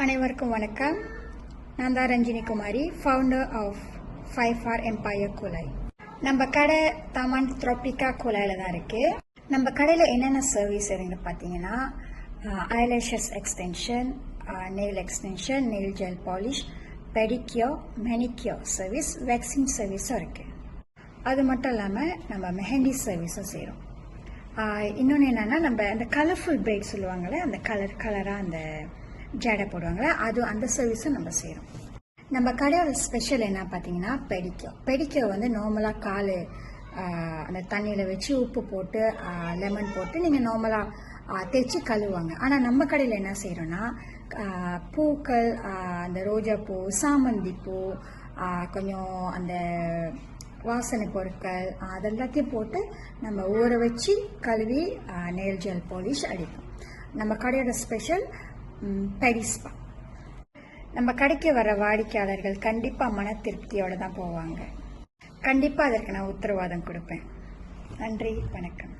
அனைவருக்கும் வணக்கம். நான் தான் Ranjini Kumari, founder of 5R empire குலாய். நம்ம கடை தமான் த்ரோபிகா குலாயில் தான் இருக்குது. நம்ம கடையில் என்னென்ன சர்வீஸ் இருக்குன்னு பார்த்தீங்கன்னா, eyelashes extension, nail extension, nail gel polish, pedicure, manicure service, waxing சர்வீஸும் இருக்குது. அது மட்டும் இல்லாமல் நம்ம மெஹந்தி சர்வீஸும் செய்கிறோம். இன்னொன்று என்னென்னா, நம்ம அந்த கலர்ஃபுல் பிரைட் சொல்லுவாங்கள்ல, அந்த கலராக அந்த ஜடை போடுவாங்களே, அந்த சர்வீஸும் நம்ம செய்கிறோம். நம்ம கடையோட ஸ்பெஷல் என்ன பார்த்தீங்கன்னா, பெடிக்யூர் வந்து நார்மலாக கால் அந்த தண்ணியில் வச்சு உப்பு போட்டு லெமன் போட்டு நீங்கள் நார்மலாக தேய்ச்சி கழுவுவாங்க. ஆனால் நம்ம கடையில் என்ன செய்கிறோன்னா, பூக்கள், அந்த ரோஜா பூ, சாமந்தி பூ, கொஞ்சம் அந்த வாசனை பொருட்கள் அதெல்லாத்தையும் போட்டு நம்ம ஊற வச்சு கழுவி நெயில் ஜெல் பாலிஷ் அடிப்போம். நம்ம கடையோட ஸ்பெஷல் பெடிஸ்பா. நம்ம கடைக்கு வர வாடிக்கையாளர்கள் கண்டிப்பாக மன திருப்தியோடு தான் போவாங்க. கண்டிப்பாக அதற்கு நான் உத்தரவாதம் கொடுப்பேன். நன்றி, வணக்கம்.